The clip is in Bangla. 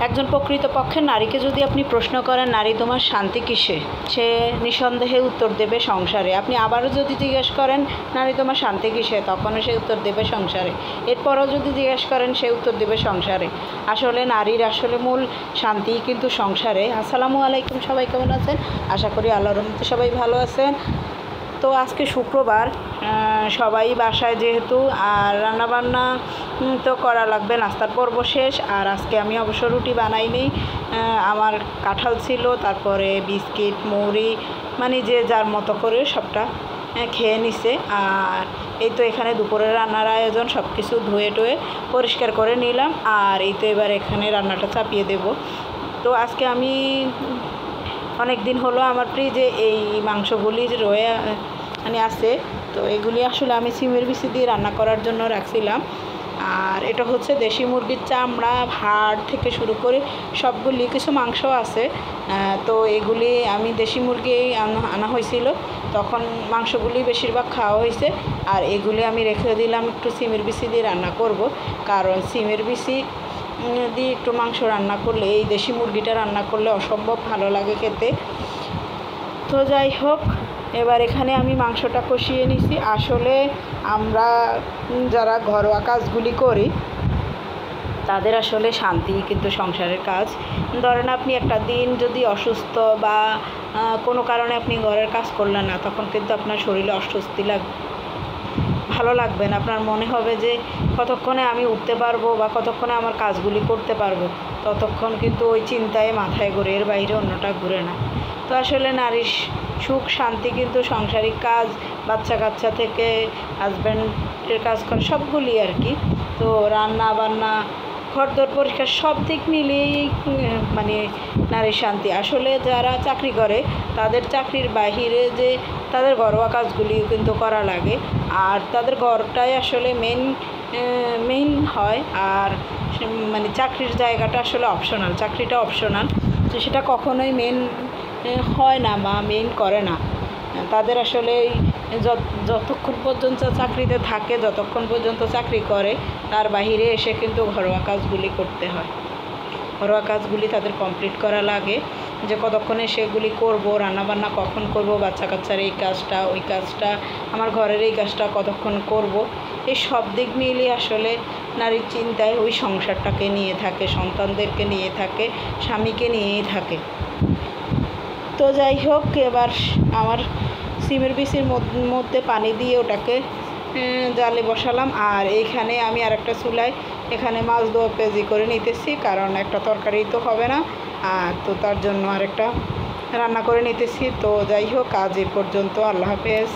একজন প্রকৃতপক্ষে নারীকে যদি আপনি প্রশ্ন করেন নারী তোমার শান্তি কিসে, সে নিঃসন্দেহে উত্তর দেবে সংসারে। আপনি আবারও যদি জিজ্ঞেস করেন নারী তোমার শান্তি কিসে, তখনও সে উত্তর দেবে সংসারে। এরপরও যদি জিজ্ঞেস করেন সে উত্তর দেবে সংসারে। আসলে নারীর আসলে মূল শান্তিই কিন্তু সংসারে। আসসালামু আলাইকুম, সবাই কেমন আছেন? আশা করি আল্লাহর রহমতে সবাই ভালো আছেন। তো আজকে শুক্রবার, সবাই বাসায় যেহেতু, আর রান্নাবান্না তো করা লাগবে, নাস্তার পর্ব শেষ। আর আজকে আমি অবশ্য রুটি বানাইনি, আমার কাঁঠাল ছিল, তারপরে বিস্কিট মুড়ি, মানে যে যার মতো করে সবটা খেয়ে নিছে। আর এই তো এখানে দুপুরের রান্নার আয়োজন, সব কিছু ধুয়ে টুয়ে পরিষ্কার করে নিলাম। আর এই তো এবার এখানে রান্নাটা চাপিয়ে দেব। তো আজকে আমি অনেক দিন হলো আমার ফ্রিজে এই মাংসগুলি রয়ে আছে। তো এগুলি আসলে আমি সিমের বিচি দিয়ে রান্না করার জন্য রাখছিলাম। আর এটা হচ্ছে দেশি মুরগির চামড়া, হাড় থেকে শুরু করে সবগুলি, কিছু মাংস আছে। তো এগুলি আমি দেশি মুরগি আনা হয়েছিল, তখন মাংসগুলি বেশিরভাগ খাওয়া হয়েছে। আর এগুলি আমি রেখে দিলাম একটু সিমের বিচি দিয়ে রান্না করব, কারণ সিমের বিচি দিয়ে একটু মাংস রান্না করলে, এই দেশি মুরগিটা রান্না করলে অসম্ভব ভালো লাগে খেতে। তো যাই হোক, এবার এখানে আমি মাংসটা কষিয়ে নিছি। আসলে আমরা যারা ঘরোয়া কাজগুলি করি তাদের আসলে শান্তি কিন্তু সংসারের কাজ। ধরেন আপনি একটা দিন যদি অসুস্থ বা কোনো কারণে আপনি ঘরের কাজ করলেন না, তখন কিন্তু আপনার শরীরে অস্বস্তি লাগবে, ভালো লাগবে না। আপনার মনে হবে যে কতক্ষণে আমি উঠতে পারবো বা কতক্ষণে আমার কাজগুলি করতে পারবো, ততক্ষণ কিন্তু ওই চিন্তায় মাথায় ঘুরে, এর বাইরে অন্যটা ঘুরে না। তো আসলে নারীর সুখ শান্তি কিন্তু সাংসারিক কাজ, বাচ্চা কাচ্চা থেকে হাজব্যান্ডের কাজ করে সবগুলি আর কি। তো রান্না বান্না, ঘরদোর পরিষ্কার, সব দিক মিলিয়েই মানে নারীর শান্তি। আসলে যারা চাকরি করে তাদের চাকরির বাহিরে যে তাদের ঘরোয়া কাজগুলিও কিন্তু করা লাগে, আর তাদের ঘরটাই আসলে মেইন হয়। আর মানে চাকরির জায়গাটা আসলে অপশনাল, চাকরিটা অপশনাল, তো সেটা কখনোই মেন হয় না বা মেইন করে না। তাদের আসলে যতক্ষণ পর্যন্ত চাকরিতে থাকে, যতক্ষণ পর্যন্ত চাকরি করে, তার বাহিরে এসে কিন্তু ঘরোয়া কাজগুলি করতে হয়। ঘরোয়া কাজগুলি তাদের কমপ্লিট করা লাগে, যে কতক্ষণে সেগুলি করব, রান্নাবান্না কখন করব, বাচ্চা কাচ্চার এই কাজটা, ওই কাজটা, আমার ঘরের এই কাজটা কতক্ষণ করব, এই সব দিক মিলিয়ে আসলে নারীর চিন্তায় ওই সংসারটাকে নিয়ে থাকে, সন্তানদেরকে নিয়ে থাকে, স্বামীকে নিয়েই থাকে। তো যাই হোক, এবার আমার সিমের বিচির মধ্যে পানি দিয়ে ওটাকে জালে বসালাম। আর এইখানে আমি আরেকটা চুলায় এখানে মাছ ধোয়া পেঁয়াজি করে নিতেছি, কারণ একটা তরকারি তো হবে না, আর তো তার জন্য আরেকটা রান্না করে নিতেছি। তো যাই হোক, আজ এই পর্যন্ত, আল্লাহ হাফেজ।